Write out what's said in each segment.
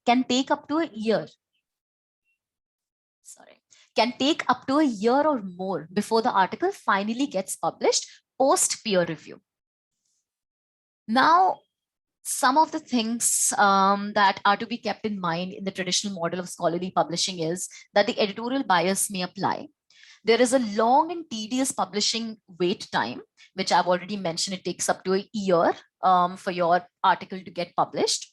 can take up to a year. Can take up to a year or more before the article finally gets published post peer review. Now, some of the things that are to be kept in mind in the traditional model of scholarly publishing is that the editorial bias may apply. There is a long and tedious publishing wait time, which I've already mentioned. It takes up to a year for your article to get published.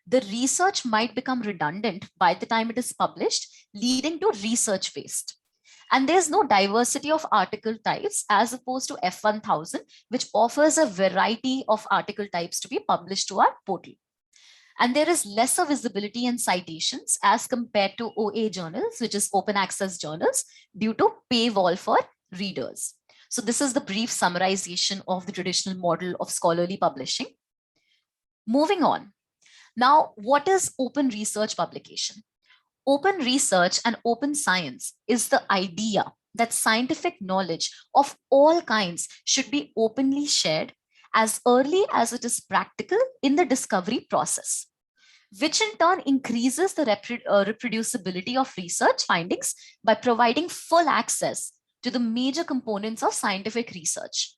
The research might become redundant by the time it is published, leading to research waste. And there's no diversity of article types as opposed to F1000, which offers a variety of article types to be published to our portal. And there is lesser visibility and citations as compared to OA journals, which is open access journals, due to paywall for readers. So this is the brief summarization of the traditional model of scholarly publishing. Moving on. Now, what is open research publication? Open research and open science is the idea that scientific knowledge of all kinds should be openly shared as early as it is practical in the discovery process, which in turn increases the reproducibility of research findings by providing full access to the major components of scientific research.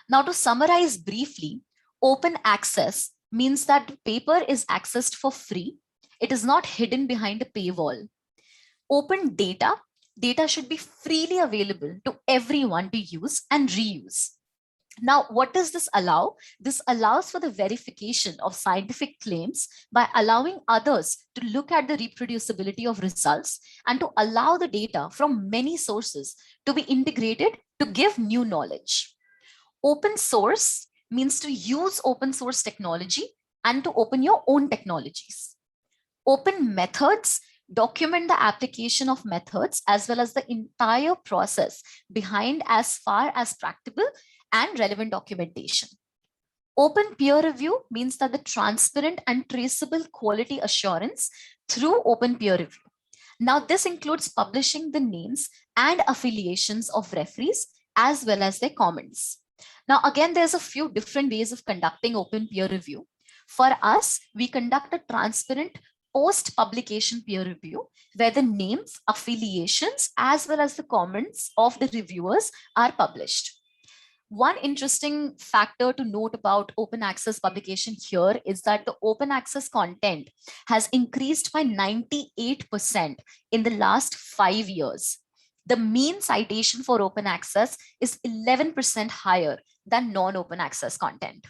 Now, to summarize briefly, open access means that the paper is accessed for free. It is not hidden behind a paywall. Open data should be freely available to everyone to use and reuse. Now, what does this allow? This allows for the verification of scientific claims by allowing others to look at the reproducibility of results and to allow the data from many sources to be integrated to give new knowledge. Open source means to use open source technology and to open your own technologies. Open methods document the application of methods as well as the entire process behind as far as practicable and relevant documentation. Open peer review means that the transparent and traceable quality assurance through open peer review. Now, this includes publishing the names and affiliations of referees as well as their comments. Now, again, there's a few different ways of conducting open peer review. For us, we conduct a transparent post-publication peer review where the names, affiliations, as well as the comments of the reviewers are published. One interesting factor to note about open access publication here is that the open access content has increased by 98% in the last 5 years. The mean citation for open access is 11% higher than non-open access content.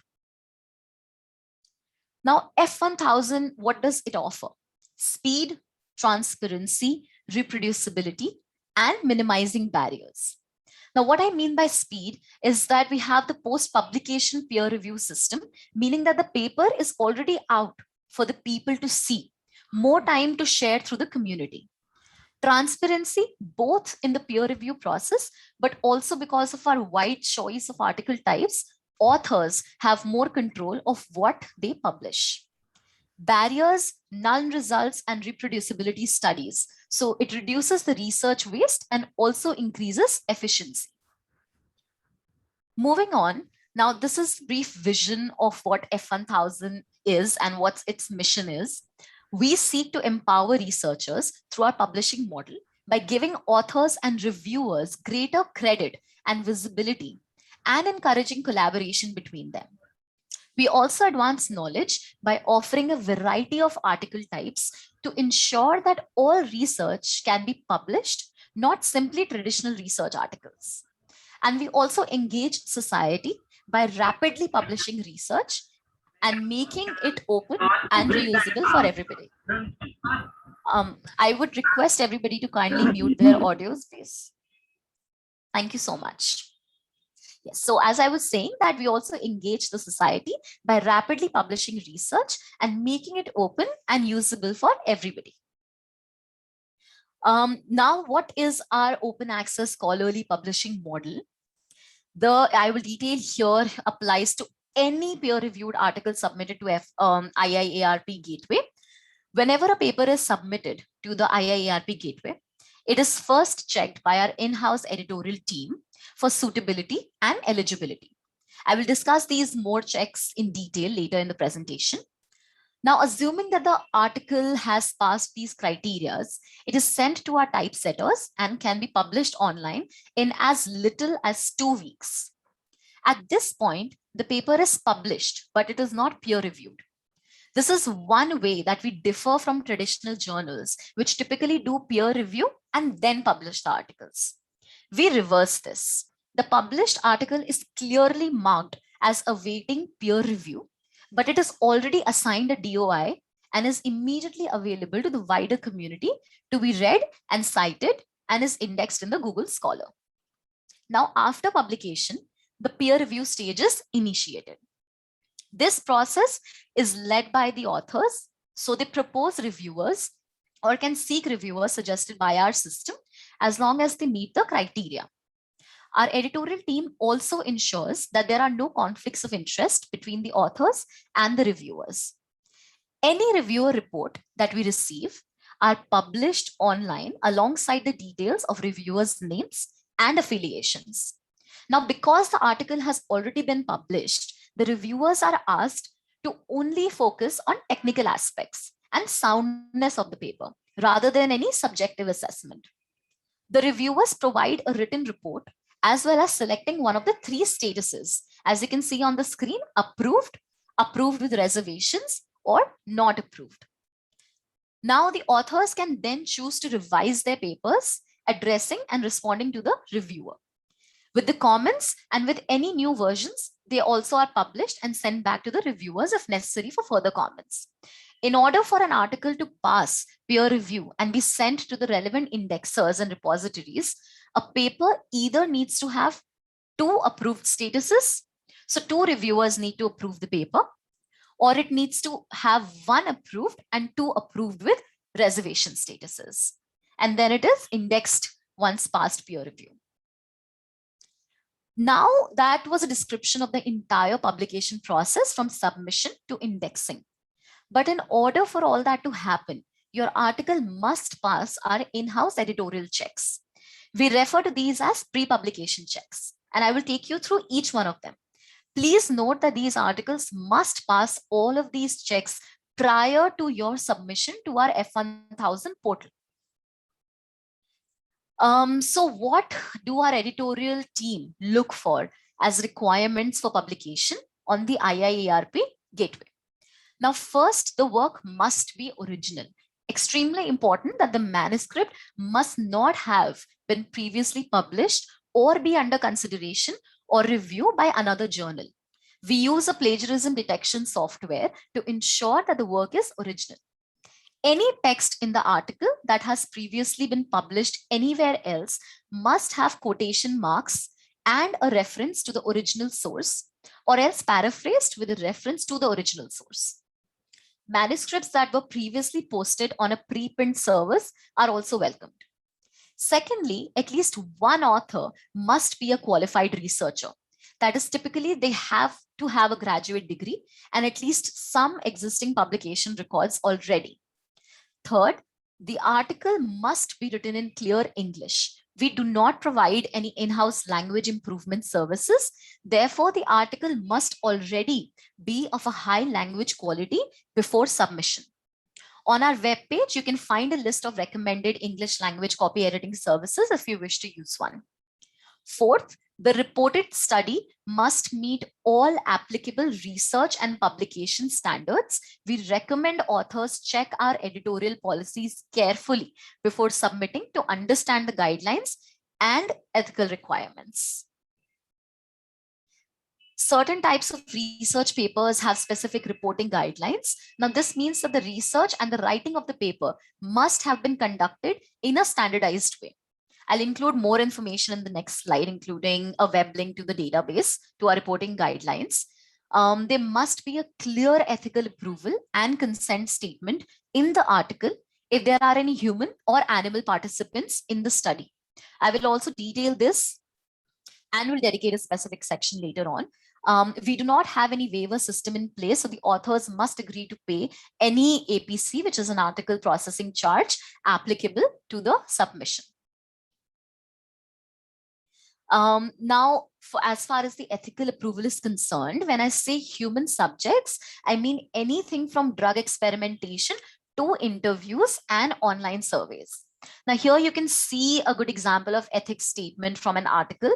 Now, F1000, what does it offer? Speed, transparency, reproducibility, and minimizing barriers. Now, what I mean by speed is that we have the post-publication peer review system, meaning that the paper is already out for the people to see, more time to share through the community. Transparency, both in the peer review process, but also because of our wide choice of article types, authors have more control of what they publish. Barriers, null results, and reproducibility studies. So it reduces the research waste and also increases efficiency. Moving on, now this is brief vision of what F1000 is and what its mission is. We seek to empower researchers through our publishing model by giving authors and reviewers greater credit and visibility and encouraging collaboration between them. We also advance knowledge by offering a variety of article types to ensure that all research can be published, not simply traditional research articles. And we also engage society by rapidly publishing research and making it open and reusable for everybody. I would request everybody to kindly mute their audios, please. Thank you so much. Yes, so as I was saying that we also engage the society by rapidly publishing research and making it open and usable for everybody. Now, what is our open access scholarly publishing model? I will detail here applies to any peer-reviewed article submitted to IIARP gateway. Whenever a paper is submitted to the IIARP gateway, it is first checked by our in-house editorial team for suitability and eligibility. I will discuss these more checks in detail later in the presentation. Now, assuming that the article has passed these criteria, it is sent to our typesetters and can be published online in as little as 2 weeks. At this point, the paper is published, but it is not peer reviewed. This is one way that we differ from traditional journals, which typically do peer review and then publish the articles. We reverse this. The published article is clearly marked as awaiting peer review, but it is already assigned a DOI and is immediately available to the wider community to be read and cited and is indexed in the Google Scholar. Now, after publication, the peer review stage is initiated. This process is led by the authors, so they propose reviewers or can seek reviewers suggested by our system as long as they meet the criteria. Our editorial team also ensures that there are no conflicts of interest between the authors and the reviewers. Any reviewer report that we receive are published online alongside the details of reviewers' names and affiliations. Now, because the article has already been published, the reviewers are asked to only focus on technical aspects and soundness of the paper rather than any subjective assessment. The reviewers provide a written report as well as selecting one of the 3 statuses, as you can see on the screen: approved, approved with reservations, or not approved. Now the authors can then choose to revise their papers, addressing and responding to the reviewer. With the comments and with any new versions, they also are published and sent back to the reviewers if necessary for further comments. In order for an article to pass peer review and be sent to the relevant indexers and repositories, a paper either needs to have 2 approved statuses, so 2 reviewers need to approve the paper, or it needs to have 1 approved and 2 approved with reservation statuses. And then it is indexed once past peer review. Now that was a description of the entire publication process from submission to indexing. But in order for all that to happen, your article must pass our in-house editorial checks. We refer to these as pre-publication checks, and I will take you through each one of them. Please note that these articles must pass all of these checks prior to your submission to our F1000 portal. So what do our editorial team look for as requirements for publication on the IIARP gateway? Now, first, the work must be original. Extremely important that the manuscript must not have been previously published or be under consideration or review by another journal. We use a plagiarism detection software to ensure that the work is original. Any text in the article that has previously been published anywhere else must have quotation marks and a reference to the original source, or else paraphrased with a reference to the original source. Manuscripts that were previously posted on a preprint service are also welcomed. Secondly, at least one author must be a qualified researcher. That is, typically they have to have a graduate degree and at least some existing publication records already. Third, the article must be written in clear English. We do not provide any in-house language improvement services. Therefore, the article must already be of a high language quality before submission. On our webpage, you can find a list of recommended English language copy editing services if you wish to use one. Fourth, the reported study must meet all applicable research and publication standards. We recommend authors check our editorial policies carefully before submitting to understand the guidelines and ethical requirements. Certain types of research papers have specific reporting guidelines. Now, this means that the research and the writing of the paper must have been conducted in a standardized way. I'll include more information in the next slide, including a web link to the database to our reporting guidelines. There must be a clear ethical approval and consent statement in the article if there are any human or animal participants in the study. I will also detail this and will dedicate a specific section later on. We do not have any waiver system in place, so the authors must agree to pay any APC, which is an article processing charge, applicable to the submission. Now, as far as the ethical approval is concerned, when I say human subjects, I mean anything from drug experimentation to interviews and online surveys. Now, here you can see a good example of ethics statement from an article.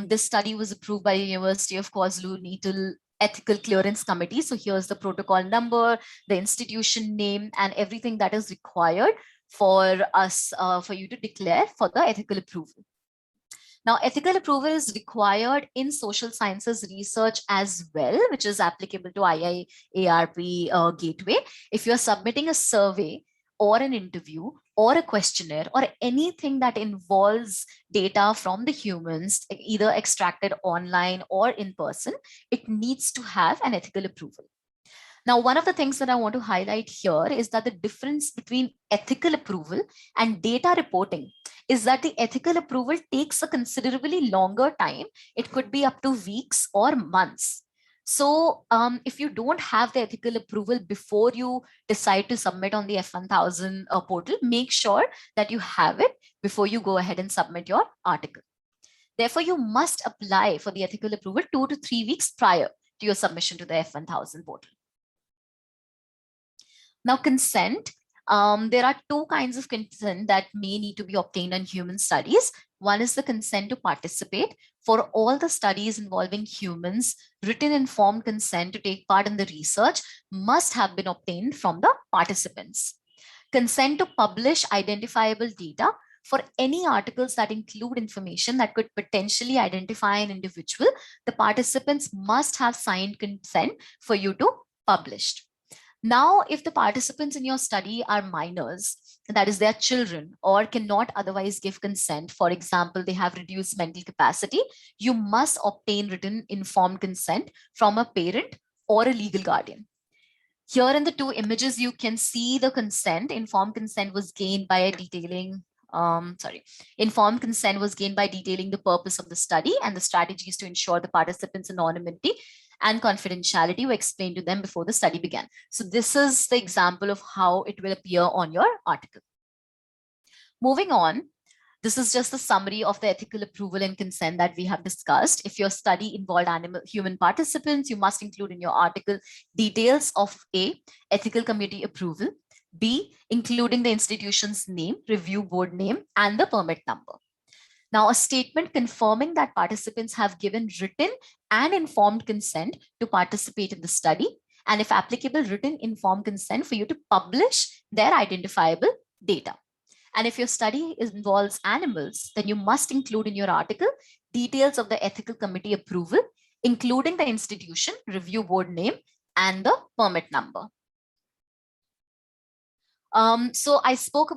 This study was approved by the University of KwaZulu-Natal Ethical Clearance Committee. So here's the protocol number, the institution name, and everything that is required for us, for you to declare for the ethical approval. Now, ethical approval is required in social sciences research as well, which is applicable to IIARP gateway. If you're submitting a survey or an interview or a questionnaire or anything that involves data from the humans, either extracted online or in person, it needs to have an ethical approval. Now, one of the things that I want to highlight here is that the difference between ethical approval and data reporting is that the ethical approval takes a considerably longer time. It could be up to weeks or months. So if you don't have the ethical approval before you decide to submit on the F1000 portal, make sure that you have it before you go ahead and submit your article. Therefore, you must apply for the ethical approval 2 to 3 weeks prior to your submission to the F1000 portal. Now, consent. There are two kinds of consent that may need to be obtained in human studies. One is the consent to participate. For all the studies involving humans, written informed consent to take part in the research must have been obtained from the participants. Consent to publish identifiable data. For any articles that include information that could potentially identify an individual, the participants must have signed consent for you to publish. Now, if the participants in your study are minors, that is, they're children or cannot otherwise give consent, for example, they have reduced mental capacity, you must obtain written informed consent from a parent or a legal guardian. Here in the two images, you can see the consent. Informed consent was gained by detailing informed consent was gained by detailing the purpose of the study and the strategies to ensure the participants' anonymity and confidentiality were explained to them before the study began. So this is the example of how it will appear on your article. Moving on, this is just a summary of the ethical approval and consent that we have discussed. If your study involved human participants, you must include in your article details of A, ethical committee approval, B, including the institution's name, review board name, and the permit number. Now, a statement confirming that participants have given written and informed consent to participate in the study, and if applicable, written informed consent for you to publish their identifiable data. And if your study involves animals, then you must include in your article details of the ethical committee approval, including the institution, review board name, and the permit number. So I spoke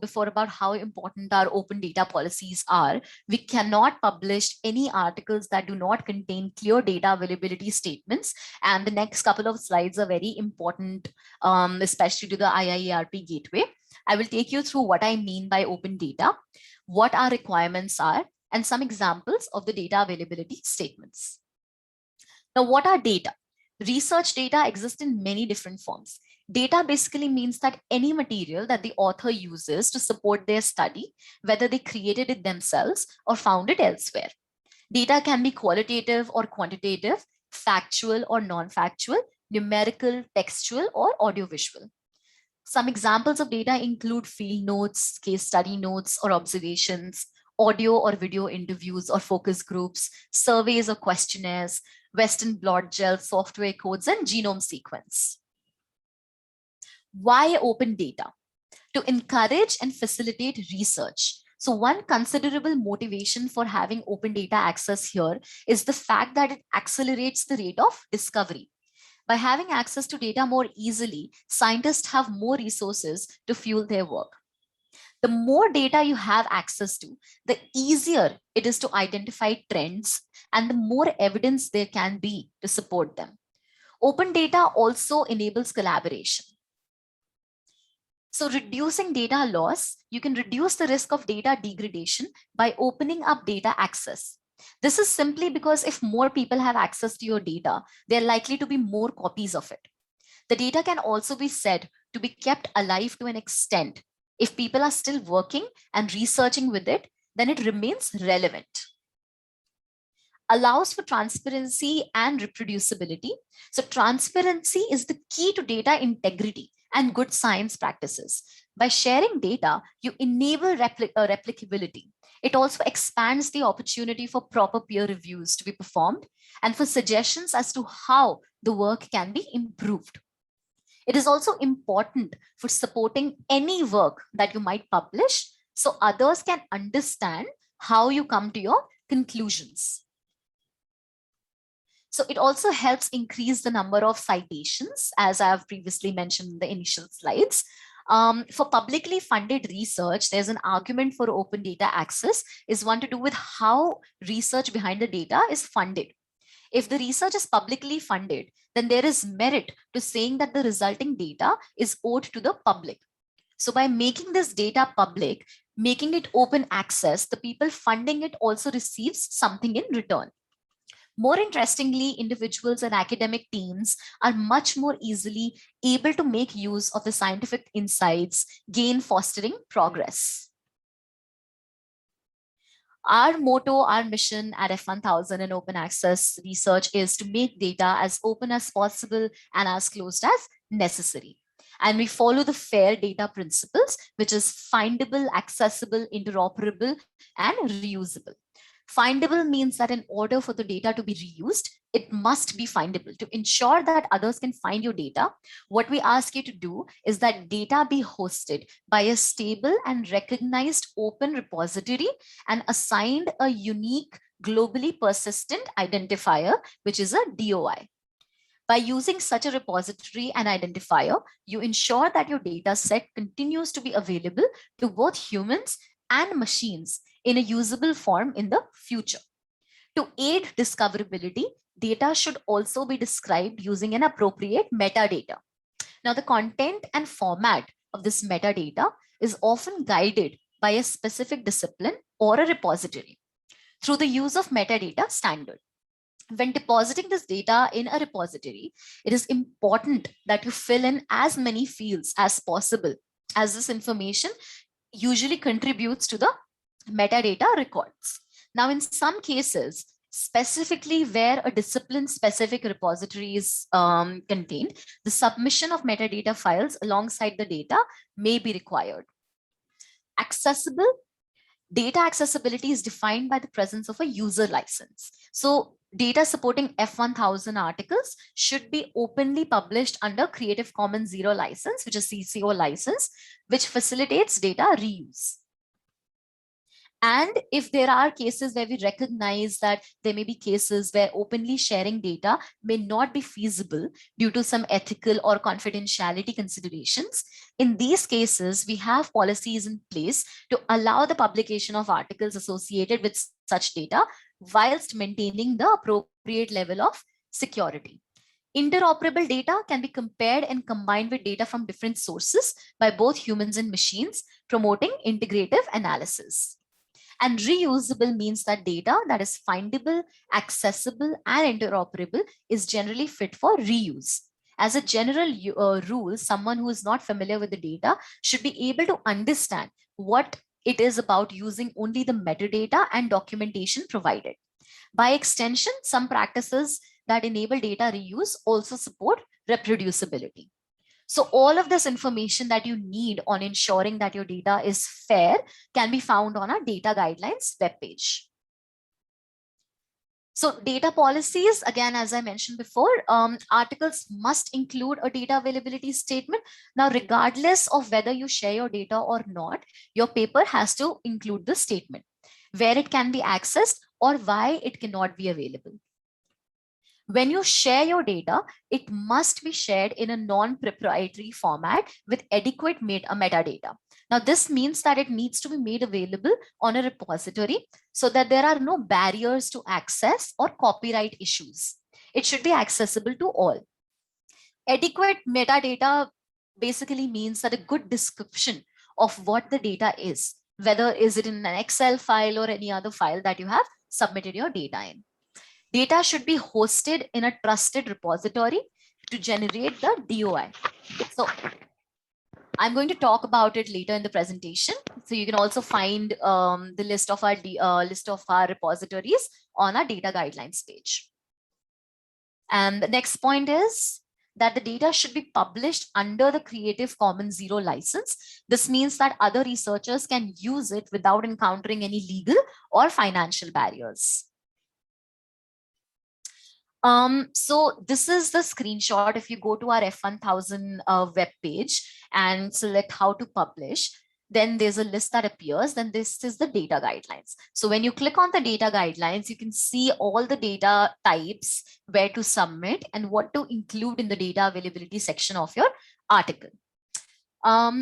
before about how important our open data policies are. We cannot publish any articles that do not contain clear data availability statements. And the next couple of slides are very important, especially to the IIARP gateway. I will take you through what I mean by open data, what our requirements are, and some examples of the data availability statements. Now, what are data? Research data exists in many different forms. Data basically means that any material that the author uses to support their study, whether they created it themselves or found it elsewhere. Data can be qualitative or quantitative, factual or non-factual, numerical, textual, or audiovisual. Some examples of data include field notes, case study notes or observations, audio or video interviews or focus groups, surveys or questionnaires, Western blot gel, software codes, and genome sequence. Why open data? To encourage and facilitate research. So one considerable motivation for having open data access here is the fact that it accelerates the rate of discovery. By having access to data more easily, scientists have more resources to fuel their work. The more data you have access to, the easier it is to identify trends and the more evidence there can be to support them. Open data also enables collaboration. So reducing data loss, you can reduce the risk of data degradation by opening up data access. This is simply because if more people have access to your data, there are likely to be more copies of it. The data can also be said to be kept alive to an extent. If people are still working and researching with it, then it remains relevant. allows for transparency and reproducibility. So transparency is the key to data integrity and good science practices. By sharing data, you enable replicability. It also expands the opportunity for proper peer reviews to be performed and for suggestions as to how the work can be improved. It is also important for supporting any work that you might publish so others can understand how you come to your conclusions. So it also helps increase the number of citations, as I have previously mentioned in the initial slides. For publicly funded research, there's an argument for open data access is one to do with how research behind the data is funded. If the research is publicly funded, then there is merit to saying that the resulting data is owed to the public. So by making this data public, making it open access, the people funding it also receives something in return. More interestingly, individuals and academic teams are much more easily able to make use of the scientific insights, gain fostering progress. Our motto, our mission at F1000 and open access research is to make data as open as possible and as closed as necessary. And we follow the FAIR data principles, which is findable, accessible, interoperable, and reusable. Findable means that in order for the data to be reused, it must be findable. To ensure that others can find your data, what we ask you to do is that data be hosted by a stable and recognized open repository and assigned a unique globally persistent identifier, which is a DOI. By using such a repository and identifier, you ensure that your data set continues to be available to both humans and machines in a usable form in the future. To aid discoverability, data should also be described using an appropriate metadata. Now, the content and format of this metadata is often guided by a specific discipline or a repository through the use of metadata standard. When depositing this data in a repository, it is important that you fill in as many fields as possible, as this information usually contributes to the metadata records. Now, in some cases, specifically where a discipline-specific repository is contained, the submission of metadata files alongside the data may be required. Accessible. Data accessibility is defined by the presence of a user license. So data supporting F1000 articles should be openly published under Creative Commons Zero license, which is CC0 license, which facilitates data reuse. And if there are cases where we recognize that there may be cases where openly sharing data may not be feasible due to some ethical or confidentiality considerations, in these cases, we have policies in place to allow the publication of articles associated with such data whilst maintaining the appropriate level of security. Interoperable data can be compared and combined with data from different sources by both humans and machines, promoting integrative analysis. And reusable means that data that is findable, accessible, and interoperable is generally fit for reuse. As a general rule, someone who is not familiar with the data should be able to understand what it is about using only the metadata and documentation provided. By extension, some practices that enable data reuse also support reproducibility. So all of this information that you need on ensuring that your data is fair can be found on our data guidelines webpage. So data policies, again, as I mentioned before, articles must include a data availability statement. Now, regardless of whether you share your data or not, your paper has to include the statement, where it can be accessed or why it cannot be available. When you share your data, it must be shared in a non-proprietary format with adequate metadata. Now, this means that it needs to be made available on a repository so that there are no barriers to access or copyright issues. It should be accessible to all. Adequate metadata basically means that a good description of what the data is, whether is it in an Excel file or any other file that you have submitted your data in. Data should be hosted in a trusted repository to generate the DOI. So I'm going to talk about it later in the presentation. So you can also find the list of our repositories on our data guidelines page. And the next point is that the data should be published under the Creative Commons Zero license. This means that other researchers can use it without encountering any legal or financial barriers. So this is the screenshot. If you go to our F1000 web page and select how to publish, then there's a list that appears. Then this is the data guidelines. So when you click on the data guidelines, you can see all the data types, where to submit and what to include in the data availability section of your article.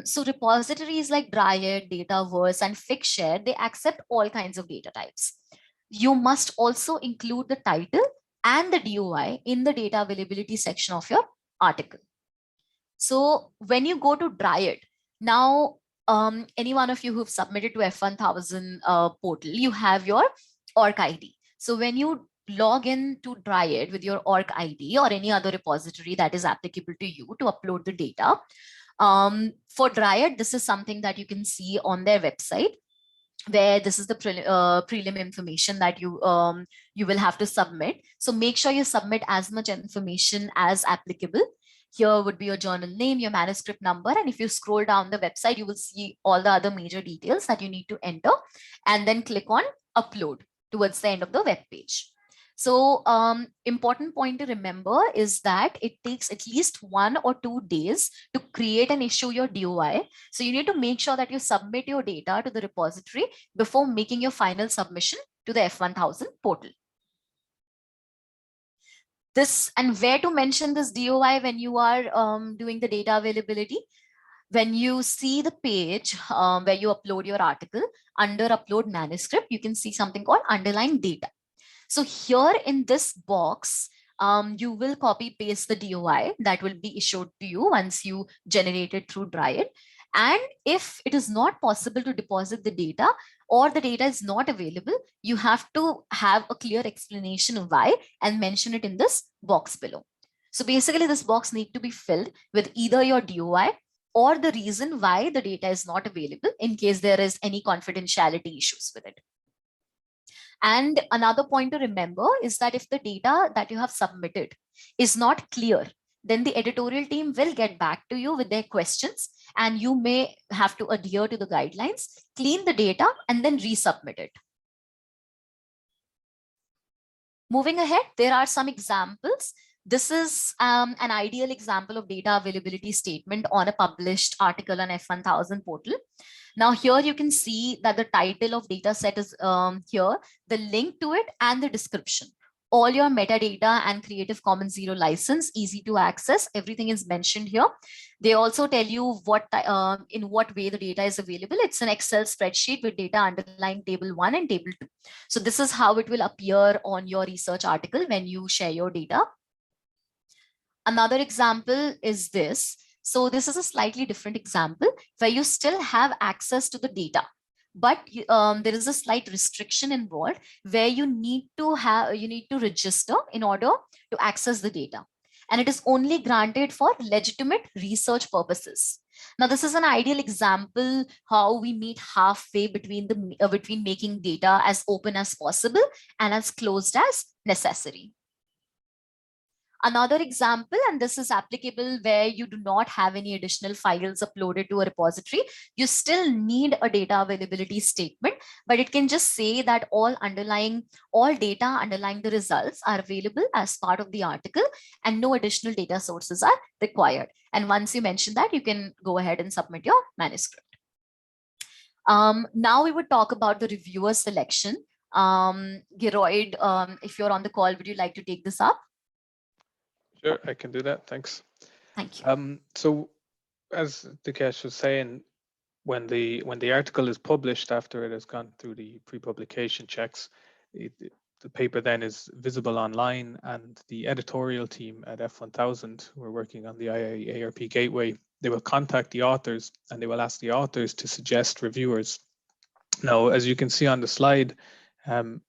So repositories like Dryad, Dataverse, and Figshare, they accept all kinds of data types. You must also include the title and the DOI in the data availability section of your article. So when you go to Dryad, now any one of you who've submitted to F1000 portal, you have your ORC ID. So when you log in to Dryad with your ORC ID or any other repository that is applicable to you to upload the data, for Dryad, this is something that you can see on their website, where this is the prelim information that you will have to submit. So make sure you submit as much information as applicable. Here would be your journal name, your manuscript number, and if you scroll down the website, you will see all the other major details that you need to enter, and then click on upload towards the end of the web page. So important point to remember is that it takes at least 1 or 2 days to create and issue your DOI. So you need to make sure that you submit your data to the repository before making your final submission to the F1000 portal. This and where to mention this DOI when you are doing the data availability. When you see the page where you upload your article, under upload manuscript, you can see something called underlying data. So here in this box, you will copy paste the DOI that will be issued to you once you generate it through Dryad. And if it is not possible to deposit the data or the data is not available, you have to have a clear explanation of why and mention it in this box below. So basically this box needs to be filled with either your DOI or the reason why the data is not available in case there is any confidentiality issues with it. And another point to remember is that if the data that you have submitted is not clear, then the editorial team will get back to you with their questions, and you may have to adhere to the guidelines, clean the data, and then resubmit it. Moving ahead, there are some examples. This is an ideal example of data availability statement on a published article on F1000 portal. Now here you can see that the title of data set is here, the link to it, and the description. All your metadata and Creative Commons Zero license, easy to access. Everything is mentioned here. They also tell you what in what way the data is available. It's an Excel spreadsheet with data underlying table 1 and table 2. So this is how it will appear on your research article when you share your data. Another example is this. So this is a slightly different example where you still have access to the data, but there is a slight restriction involved where you need to register in order to access the data, and it is only granted for legitimate research purposes. Now this is an ideal example how we meet halfway between between making data as open as possible and as closed as necessary. Another example, and this is applicable where you do not have any additional files uploaded to a repository, you still need a data availability statement, but it can just say that all data underlying the results are available as part of the article and no additional data sources are required. And once you mention that, you can go ahead and submit your manuscript. Now we would talk about the reviewer selection. Geroid, if you're on the call, would you like to take this up? Sure, I can do that. Thanks. Thank you. So, as Dikesh was saying, when the article is published after it has gone through the pre-publication checks, the paper then is visible online, and the editorial team at F1000, who are working on the IIARP gateway, they will contact the authors and they will ask the authors to suggest reviewers. Now, as you can see on the slide,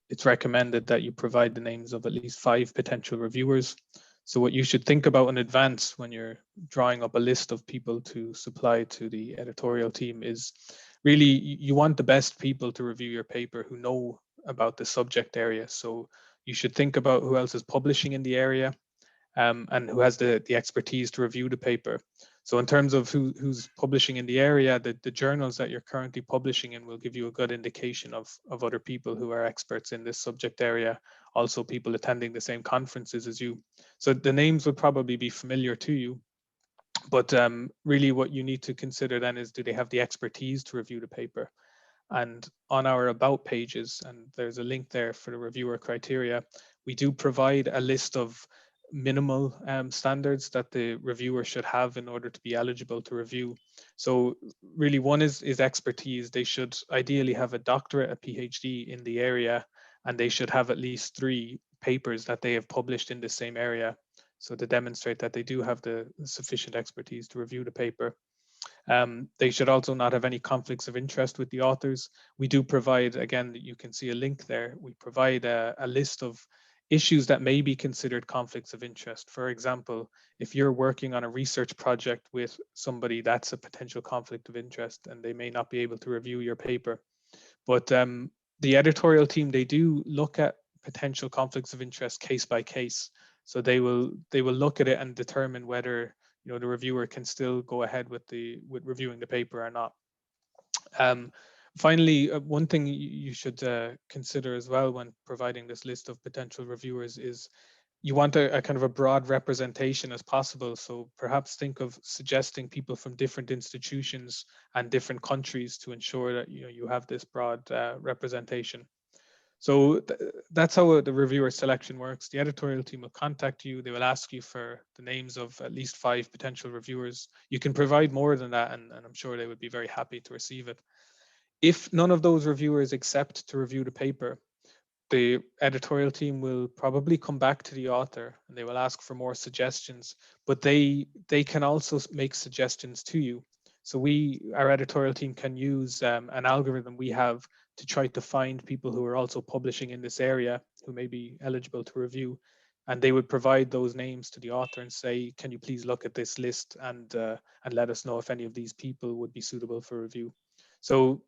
it's recommended that you provide the names of at least 5 potential reviewers. So what you should think about in advance when you're drawing up a list of people to supply to the editorial team is really you want the best people to review your paper who know about the subject area. So you should think about who else is publishing in the area, and who has the expertise to review the paper. So in terms of who's publishing in the area, the journals that you're currently publishing in will give you a good indication of other people who are experts in this subject area, also people attending the same conferences as you. So the names would probably be familiar to you, but really what you need to consider then is, do they have the expertise to review the paper? And on our about pages, and there's a link there for the reviewer criteria, we do provide a list of minimal standards that the reviewer should have in order to be eligible to review. So really one is expertise. They should ideally have a doctorate, a PhD in the area, and they should have at least 3 papers that they have published in the same area. So to demonstrate that they do have the sufficient expertise to review the paper. They should also not have any conflicts of interest with the authors. We do provide, again, you can see a link there. We provide a list of issues that may be considered conflicts of interest. For example, if you're working on a research project with somebody, that's a potential conflict of interest, and they may not be able to review your paper. But the editorial team, they do look at potential conflicts of interest case by case. So they will look at it and determine whether the reviewer can still go ahead with reviewing the paper or not. Finally, one thing you should consider as well when providing this list of potential reviewers is you want a kind of a broad representation as possible. So perhaps think of suggesting people from different institutions and different countries to ensure that you have this broad representation. So that's how the reviewer selection works. The editorial team will contact you. They will ask you for the names of at least 5 potential reviewers. You can provide more than that, and I'm sure they would be very happy to receive it. If none of those reviewers accept to review the paper, the editorial team will probably come back to the author and they will ask for more suggestions, but they can also make suggestions to you. So our editorial team can use an algorithm we have to try to find people who are also publishing in this area who may be eligible to review, and they would provide those names to the author and say, can you please look at this list and let us know if any of these people would be suitable for review. So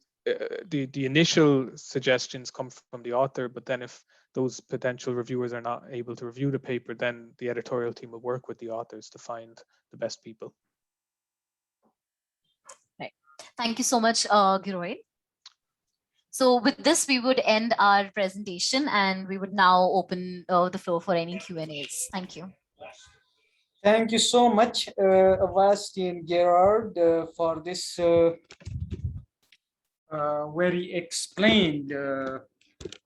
the initial suggestions come from the author, but then if those potential reviewers are not able to review the paper, then the editorial team will work with the authors to find the best people. Right. Thank you so much, Giroy. So with this, we would end our presentation and we would now open the floor for any Q&As. Thank you. Thank you so much, Avasti and Gerard, for this very explained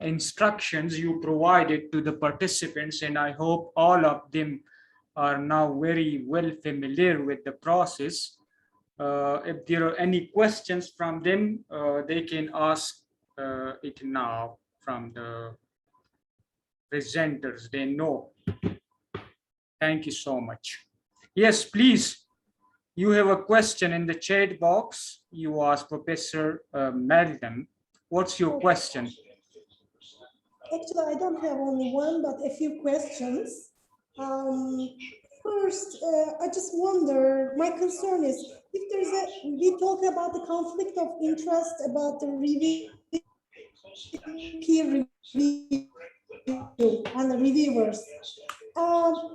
instructions you provided to the participants, and I hope all of them are now very well familiar with the process. If there are any questions from them, they can ask it now from the presenters. They know. Thank you so much. Yes, please. You have a question in the chat box. You ask Professor Meldon. What's your question? Actually, I don't have only one, but a few questions. First, I just wonder, my concern is, if we talk about the conflict of interest about the peer review and the reviewers. How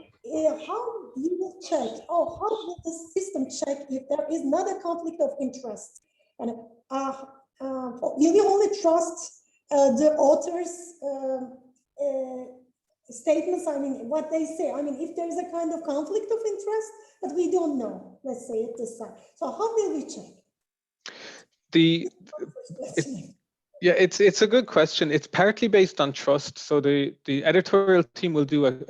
you will check, or how will the system check if there is not a conflict of interest? And will you only trust the author's statements? I mean, what they say. I mean, if there is a kind of conflict of interest, but we don't know, let's say at this time. So how will we check? Yeah, it's a good question. It's partly based on trust. So the editorial team will do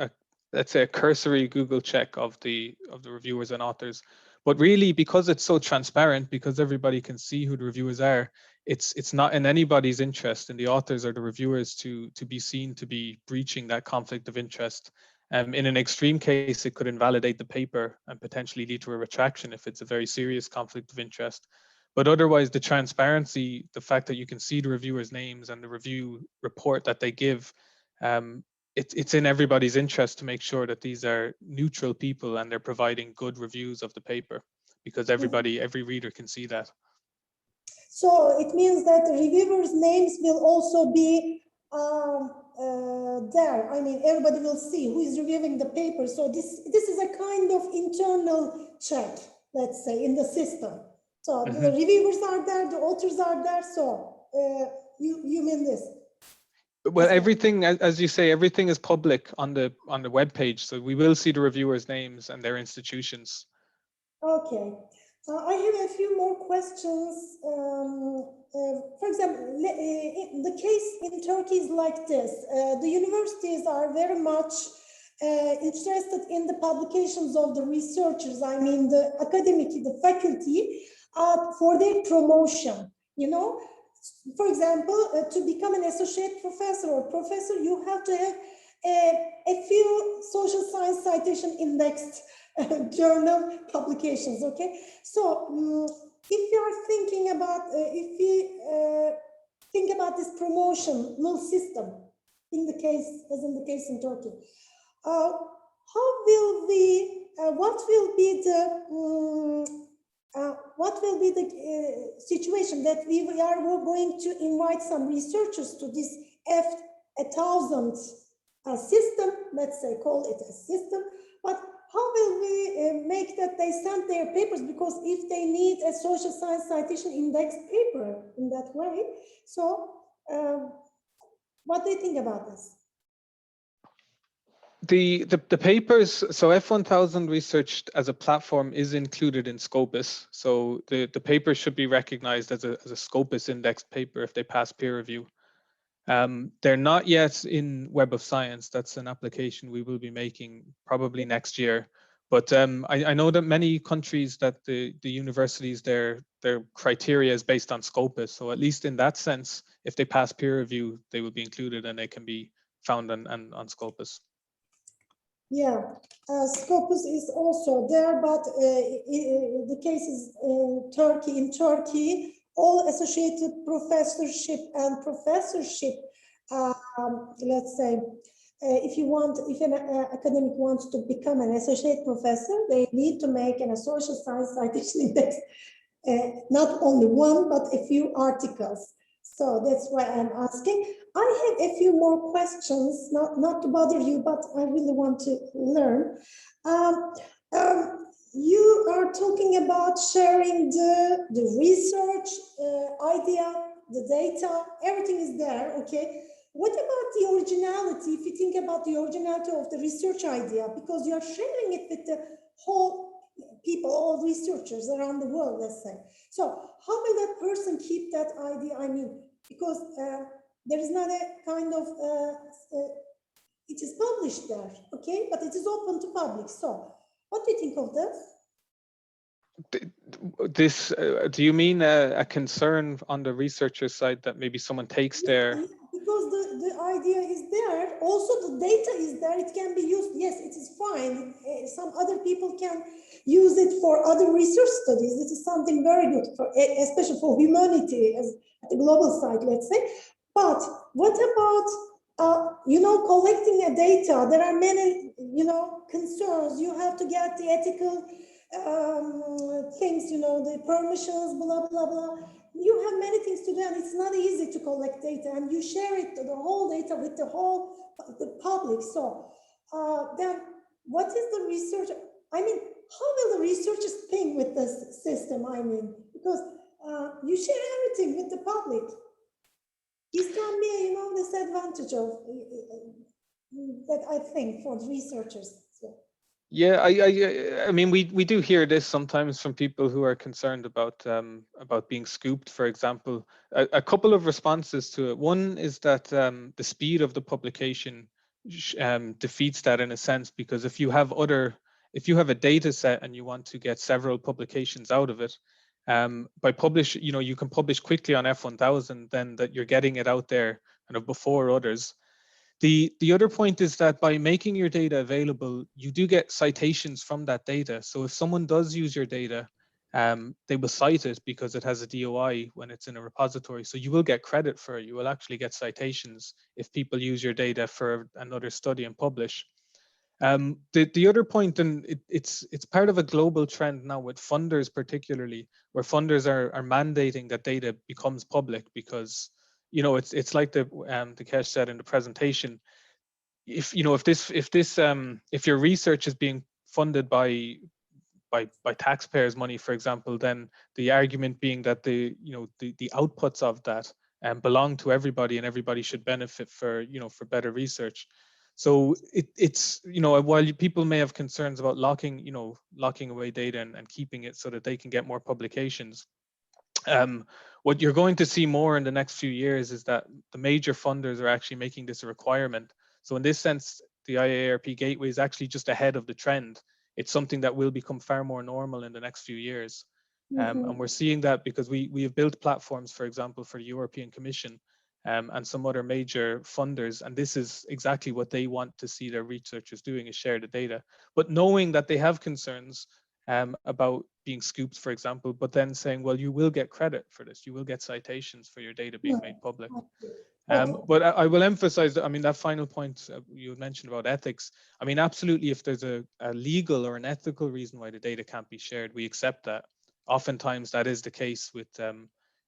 let's say a cursory Google check of the reviewers and authors. But really, because it's so transparent, because everybody can see who the reviewers are, it's not in anybody's interest, in the authors or the reviewers, to be seen to be breaching that conflict of interest. In an extreme case, it could invalidate the paper and potentially lead to a retraction if it's a very serious conflict of interest. But otherwise, the transparency, the fact that you can see the reviewers' names and the review report that they give, it's in everybody's interest to make sure that these are neutral people and they're providing good reviews of the paper, because every reader can see that. So it means that the reviewers' names will also be there. I mean, everybody will see who is reviewing the paper. So this is a kind of internal check, let's say, in the system. So the reviewers are there, the authors are there. So you mean this? Well, everything, as you say, everything is public on the web page. So we will see the reviewers' names and their institutions. Okay. I have a few more questions. For example, the case in Turkey is like this. The universities are very much interested in the publications of the researchers. I mean, the academic, the faculty, for their promotion. You know, for example, to become an associate professor or professor, you have to have a few social science citation indexed journal publications. Okay, so if you are thinking about if we think about this promotional system in the case, as in the case in Turkey, how will we what will be the situation that we are going to invite some researchers to this F1000 system, let's say, call it a system, but how will we make that they send their papers? Because if they need a social science citation index paper in that way, so what do you think about this? The papers, so F1000Research as a platform is included in Scopus. So the paper should be recognized as a Scopus indexed paper if they pass peer review. They're not yet in Web of Science. That's an application we will be making probably next year. But I know that many countries that the universities, their criteria is based on Scopus. So at least in that sense, if they pass peer review, they will be included and they can be found on Scopus. Yeah, Scopus is also there, but the case is in Turkey. In Turkey, all associated professorship and professorship, let's say, if an academic wants to become an associate professor, they need to make an social science citation index, not only one, but a few articles. So that's why I'm asking. I have a few more questions, not to bother you, but I really want to learn. You are talking about sharing the research idea, the data, everything is there, okay? What about the originality, if you think about the originality of the research idea, because you're sharing it with the whole people, all researchers around the world, let's say. So how will that person keep that idea? I mean, because there is not a kind of, it is published there, okay? But it is open to public. So what do you think of this? Do you mean a concern on the researcher side that maybe someone takes their... Because the idea is there, also the data is there, it can be used, yes, it is fine. Some other people can use it for other research studies. This is something very good, for, especially for humanity as the global side, let's say. But what about, collecting a data? There are many, concerns. You have to get the ethical things, the permissions, blah, blah, blah. You have many things to do, and it's not easy to collect data, and you share it, the whole data with the public. So then what is the research? I mean, how will the researchers think with this system? I mean, because you share everything with the public. This can be, disadvantage of that, I think, for the researchers. So. Yeah, I mean, we do hear this sometimes from people who are concerned about being scooped, for example. A couple of responses to it. One is that the speed of the publication defeats that in a sense, because if you have a data set and you want to get several publications out of it, you can publish quickly on F1000, then that you're getting it out there kind of before others. The other point is that by making your data available, you do get citations from that data. So if someone does use your data, they will cite it because it has a DOI when it's in a repository. So you will get credit for it. You will actually get citations if people use your data for another study and publish. The other point, and it's part of a global trend now with funders particularly, where funders are mandating that data becomes public because it's like the Kesh said in the presentation. If if your research is being funded by taxpayers' money, for example, then the argument being that the outputs of that belong to everybody, and everybody should benefit for better research. So it's while people may have concerns about locking away data and keeping it so that they can get more publications, what you're going to see more in the next few years is that the major funders are actually making this a requirement. So in this sense, the IIARP gateway is actually just ahead of the trend. It's something that will become far more normal in the next few years. And we're seeing that because we have built platforms, for example, for the European Commission and some other major funders. And this is exactly what they want to see their researchers doing, is share the data. But knowing that they have concerns about being scooped, for example, but then saying, well, you will get credit for this. You will get citations for your data being made public. But I will emphasize that, I mean, that final point you mentioned about ethics, I mean, absolutely, if there's a legal or an ethical reason why the data can't be shared, we accept that. Oftentimes that is the case with,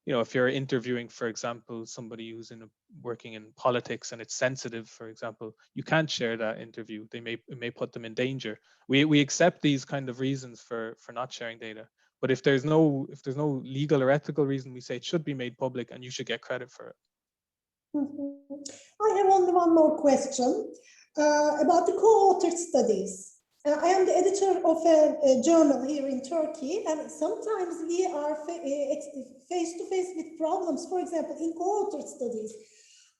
if you're interviewing, for example, somebody who's working in politics and it's sensitive, for example, you can't share that interview. It may put them in danger. We accept these kind of reasons for not sharing data. But if there's no legal or ethical reason, we say it should be made public and you should get credit for it. I have only one more question about the co-authored studies. I am the editor of a journal here in Turkey, and sometimes we are face to face with problems. For example, in co-authored studies,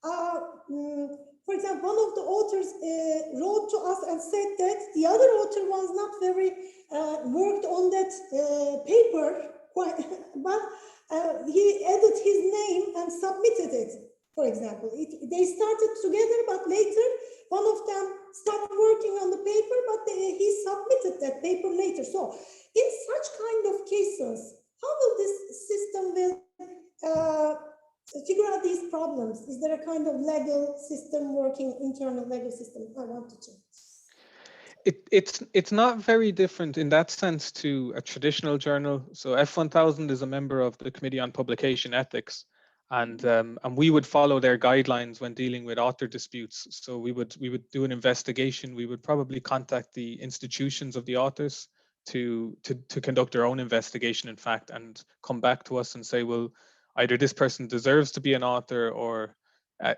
for example, one of the authors wrote to us and said that the other author was not very worked on that paper, but he added his name and submitted it. For example, they started together, but later one of them started working on the paper, but he submitted that paper later. So in such kind of cases, how will this system figure out these problems? Is there a kind of legal system working, internal legal system? I want to check. It's not very different in that sense to a traditional journal. So F1000 is a member of the Committee on Publication Ethics. And we would follow their guidelines when dealing with author disputes. So we would do an investigation. We would probably contact the institutions of the authors to conduct their own investigation, in fact, and come back to us and say, well, either this person deserves to be an author, or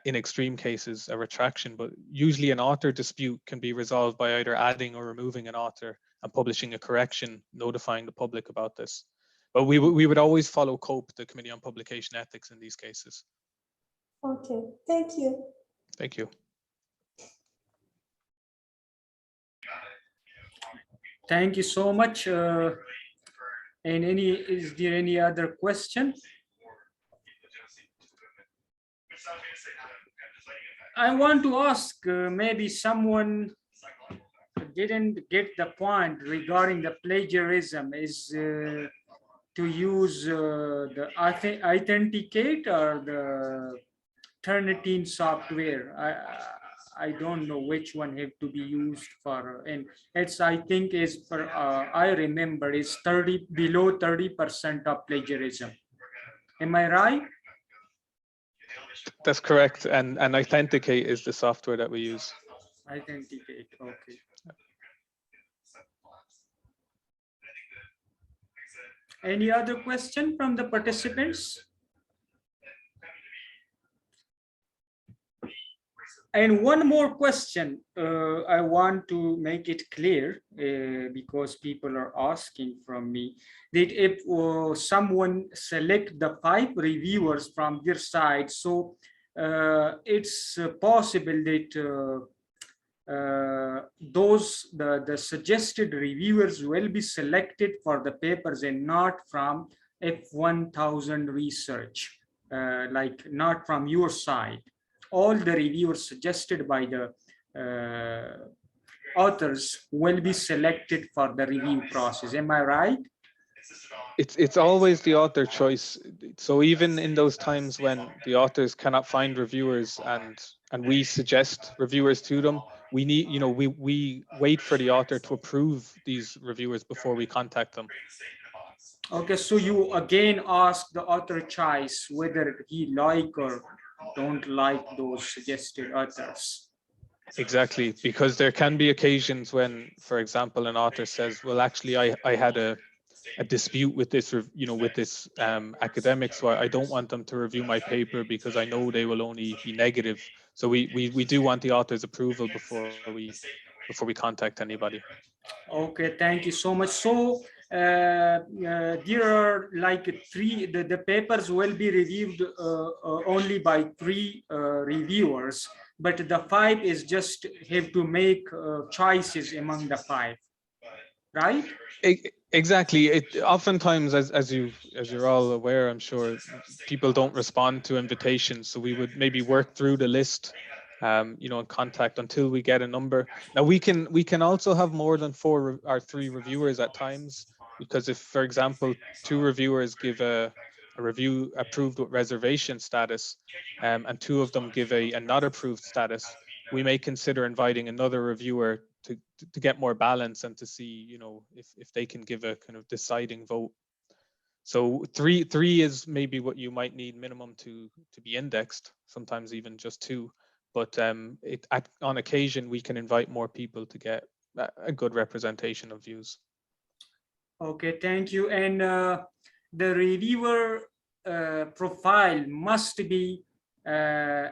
in extreme cases, a retraction. But usually an author dispute can be resolved by either adding or removing an author and publishing a correction, notifying the public about this. But we would always follow COPE, the Committee on Publication Ethics, in these cases. Okay, thank you. Thank you. Thank you so much. And is there any other question? I want to ask, maybe someone didn't get the point regarding the plagiarism, is to use the authenticate or the Turnitin software. I don't know which one have to be used for, and it's, I think, is for I remember is below 30% of plagiarism. Am I right? That's correct, and Authenticate is the software that we use. Authenticate, okay. Any other question from the participants? And one more question, I want to make it clear because people are asking from me that if someone select the 5 reviewers from their side, so it's possible that the suggested reviewers will be selected for the papers and not from F1000Research, like not from your side. All the reviewers suggested by the authors will be selected for the review process. Am I right? It's always the author choice. So even in those times when the authors cannot find reviewers and we suggest reviewers to them, we need, we wait for the author to approve these reviewers before we contact them. Okay, so you again ask the author choice whether he like or don't like those suggested authors. Exactly, because there can be occasions when, for example, an author says, well, actually, I had a dispute with this, with this academic, so I don't want them to review my paper because I know they will only be negative. So we do want the author's approval before we contact anybody. Okay, thank you so much. So there are like the papers will be reviewed only by 3 reviewers, but the 5 is just have to make choices among the 5, right? Exactly. It oftentimes, as you're all aware, I'm sure, people don't respond to invitations. So we would maybe work through the list, and contact until we get a number. Now we can also have more than 4 or 3 reviewers at times, because if, for example, 2 reviewers give a review approved with reservation status, and 2 of them give a not approved status, we may consider inviting another reviewer to get more balance and to see, if they can give a kind of deciding vote. So three is maybe what you might need minimum to be indexed, sometimes even just 2. But on occasion, we can invite more people to get a good representation of views. Okay, thank you. And the reviewer profile must be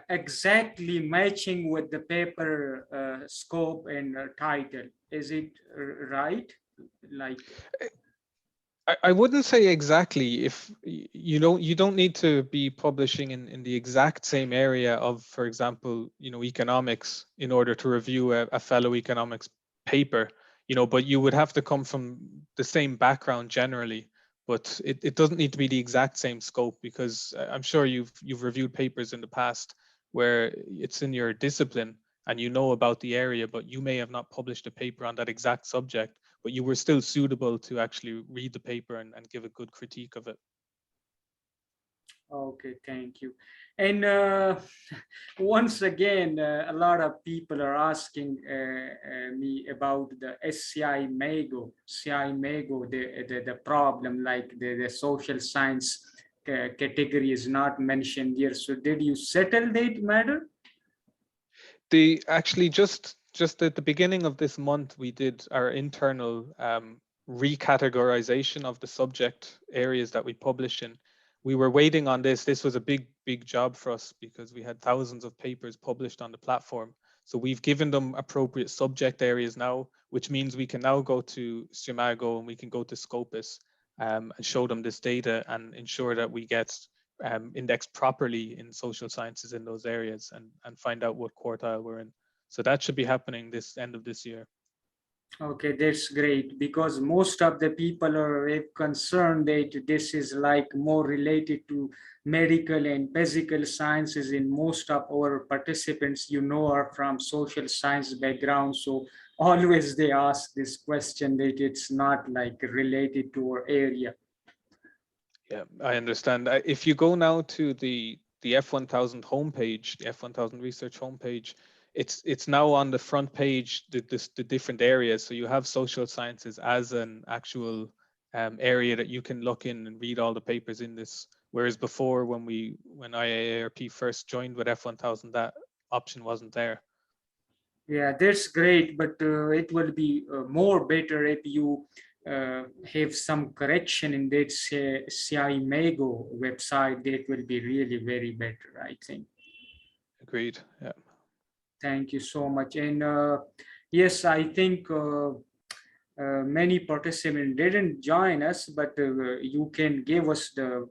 exactly matching with the paper scope and title. Is it right? Like, I wouldn't say exactly. If you don't need to be publishing in the exact same area of, for example, economics in order to review a fellow economics paper, but you would have to come from the same background generally. But it doesn't need to be the exact same scope, because I'm sure you've reviewed papers in the past where it's in your discipline and you know about the area, but you may have not published a paper on that exact subject, but you were still suitable to actually read the paper and give a good critique of it. okay, thank you. And once again, a lot of people are asking me about the SCI Mago, the problem, like the social science category is not mentioned here. So did you settle that matter? The actually just at the beginning of this month, we did our internal recategorization of the subject areas that we publish in. We were waiting on this. This was a big job for us because we had thousands of papers published on the platform. So we've given them appropriate subject areas now, which means we can now go to Simago and we can go to Scopus and show them this data and ensure that we get indexed properly in social sciences in those areas and find out what quartile we're in. So that should be happening this end of this year. Okay, that's great, because most of the people are concerned that this is like more related to medical and physical sciences, and most of our participants, are from social science background. So always they ask this question that it's not like related to our area. Yeah, I understand. If you go now to the F1000 homepage, the F1000Research homepage, it's now on the front page, the different areas. So you have social sciences as an actual area that you can look in and read all the papers in this. Whereas before, when IIARP first joined with F1000, that option wasn't there. Yeah, that's great, but it will be more better if you have some correction in that CI Mago website. That will be really very better, I think. Agreed. Yeah. Thank you so much. And yes, I think many participants didn't join us, but you can give us the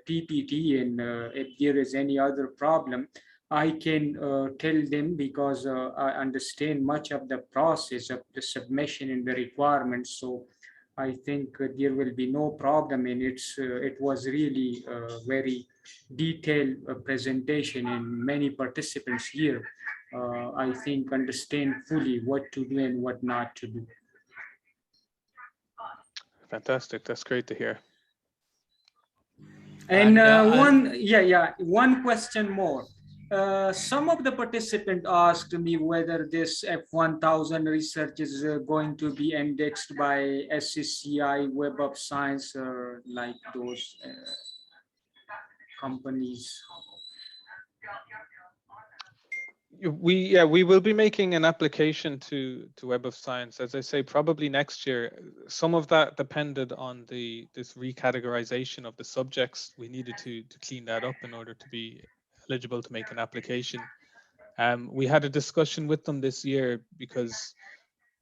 PPT, and if there is any other problem, I can tell them, because I understand much of the process of the submission and the requirements. So I think there will be no problem, and it was really a very detailed presentation, and many participants here, I think, understand fully what to do and what not to do. Fantastic. That's great to hear. And And one question more. Some of the participants asked me whether this F1000 research is going to be indexed by SCCI, Web of Science, or like those companies. We will be making an application to Web of Science, as I say, probably next year. Some of that depended on this recategorization of the subjects. We needed to clean that up in order to be eligible to make an application. We had a discussion with them this year because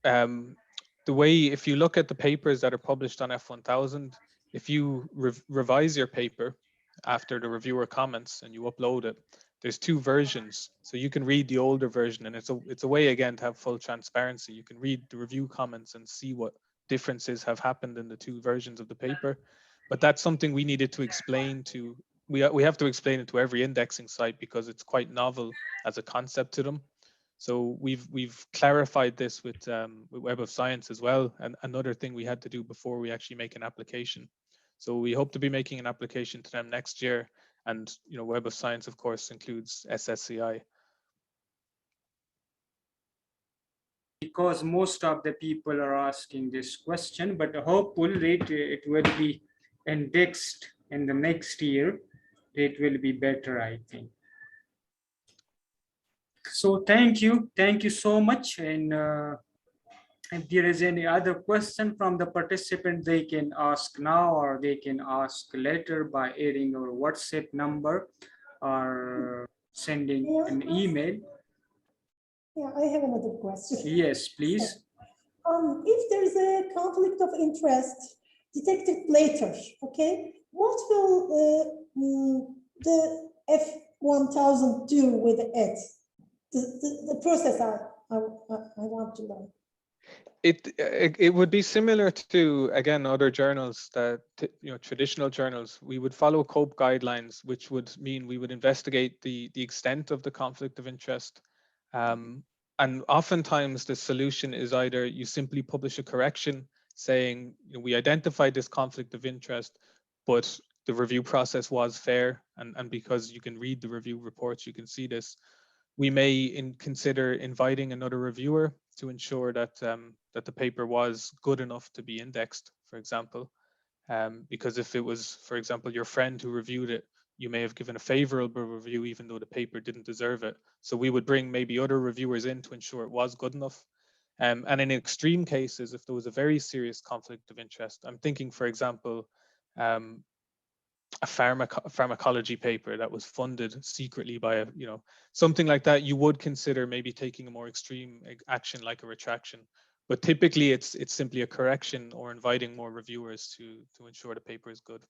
the way, if you look at the papers that are published on F1000, if you revise your paper after the reviewer comments and you upload it, there's two versions. So you can read the older version, and it's a way again to have full transparency. You can read the review comments and see what differences have happened in the two versions of the paper. But that's something we needed to explain to, we have to explain it to every indexing site because it's quite novel as a concept to them. So we've clarified this with Web of Science as well, and another thing we had to do before we actually make an application. So we hope to be making an application to them next year, and Web of Science, of course, includes SSCI. Because most of the people are asking this question, but hopefully it will be indexed in the next year. It will be better, I think. So thank you so much. And if there is any other question from the participant, they can ask now or they can ask later by adding our WhatsApp number or sending an email. Yeah, I have another question. Yes, please. If there is a conflict of interest detected later, okay, what will the F1000 do with it? The process I want to know. It would be similar to, again, other journals that, traditional journals. We would follow COPE guidelines, which would mean we would investigate the extent of the conflict of interest. And oftentimes the solution is either you simply publish a correction saying, we identified this conflict of interest, but the review process was fair. And because you can read the review reports, you can see this. We may consider inviting another reviewer to ensure that that the paper was good enough to be indexed, for example. Because if it was, for example, your friend who reviewed it, you may have given a favorable review even though the paper didn't deserve it. So we would bring maybe other reviewers in to ensure it was good enough. And in extreme cases, if there was a very serious conflict of interest, I'm thinking, for example, a pharmacology paper that was funded secretly by something like that, you would consider maybe taking a more extreme action like a retraction. But typically it's simply a correction or inviting more reviewers to ensure the paper is good.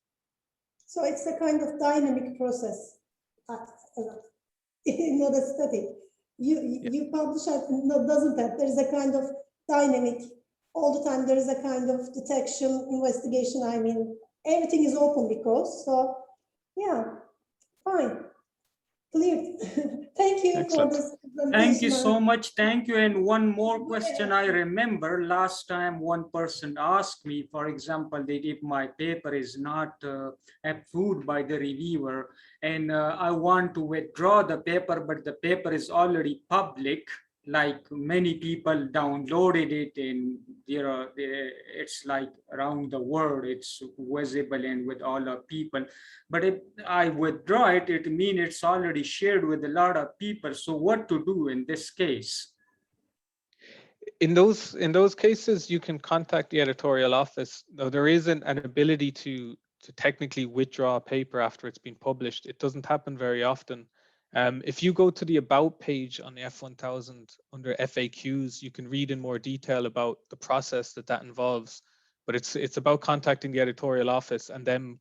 So it's a kind of dynamic process. Not a study. You publish it, no, doesn't that? There's a kind of dynamic all the time. There is a kind of detection, investigation. I mean, everything is open because, so yeah, fine, clear. Thank you. Excellent. For this presentation. Thank you so much. Thank you. And one more question. I remember last time one person asked me, for example, that if my paper is not approved by the reviewer and I want to withdraw the paper, but the paper is already public, like many people downloaded it and it's like around the world, it's visible and with all the people. But if I withdraw it, it means it's already shared with a lot of people. So what to do in this case? In those cases, you can contact the editorial office. Though there isn't an ability to technically withdraw a paper after it's been published. It doesn't happen very often. If you go to the About page on the F1000 under FAQs, you can read in more detail about the process that involves. But it's about contacting the editorial office and then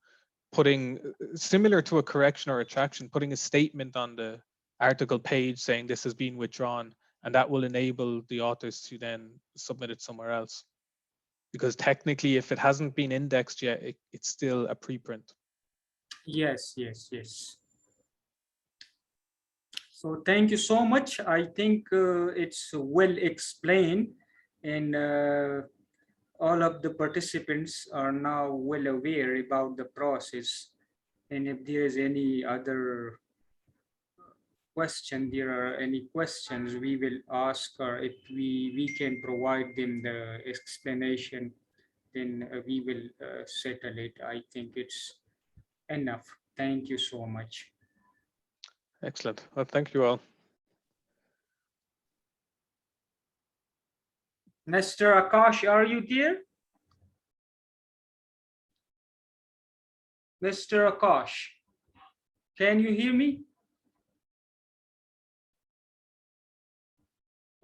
putting, similar to a correction or retraction, putting a statement on the article page saying this has been withdrawn, and that will enable the authors to then submit it somewhere else. Because technically, if it hasn't been indexed yet, it's still a preprint. Yes. So thank you so much. I think it's well explained, and all of the participants are now well aware about the process. And if there is any other question, there are any questions we will ask, or if we can provide them the explanation, then we will settle it. I think it's enough. Thank you so much. Excellent. Well, thank you all. Mr. Akash, are you there? Mr. Akash, can you hear me?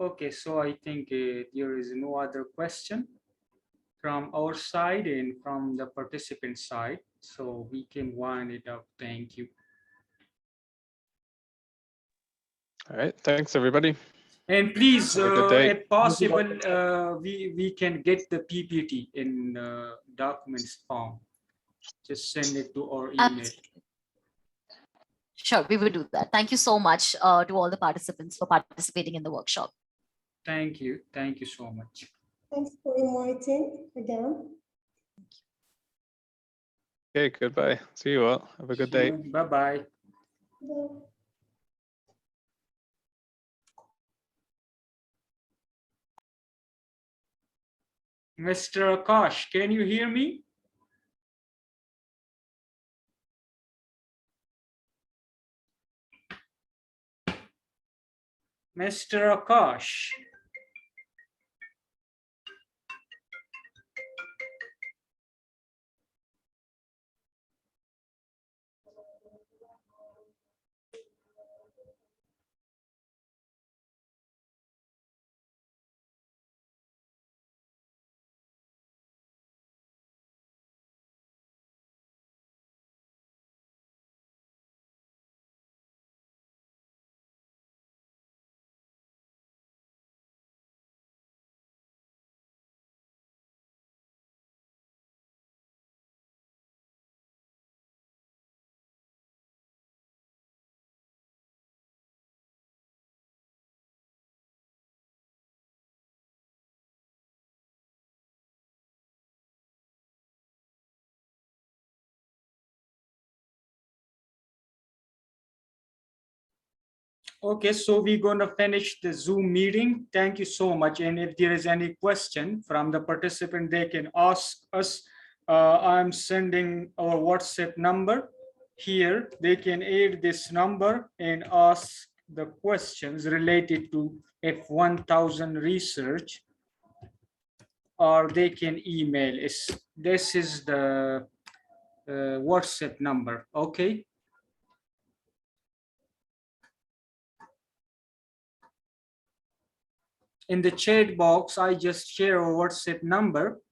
Okay, so I think there is no other question from our side and from the participant side, so we can wind it up. Thank you. All right. Thanks, everybody. And please, Have a good day. if possible, we can get the PPT in documents form. Just send it to our email. Absolutely. Sure, we will do that. Thank you so much to all the participants for participating in the workshop. Thank you. Thank you so much. Thanks for inviting again. Okay, goodbye. See you all. Have a good day. Bye-bye. Bye. Mr. Akash, can you hear me? Mr. Akash. Okay, so we're going to finish the Zoom meeting. Thank you so much. And if there is any question from the participant, they can ask us. I'm sending our WhatsApp number here. They can add this number and ask the questions related to F1000Research, or they can email us. This is the WhatsApp number. Okay. In the chat box, I just share our WhatsApp number.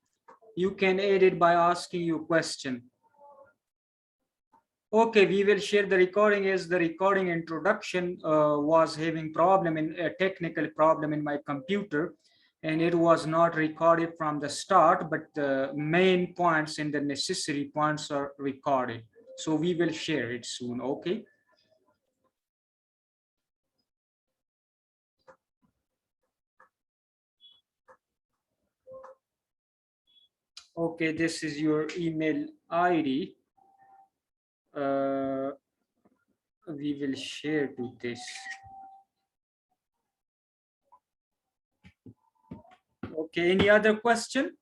You can add it by asking your question. Okay, we will share the recording as the recording introduction was having problem in a technical problem in my computer, and it was not recorded from the start, but the main points and the necessary points are recorded. So we will share it soon, okay? Okay, this is your email ID. We will share to this. Okay, any other question?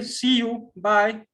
See you. Bye.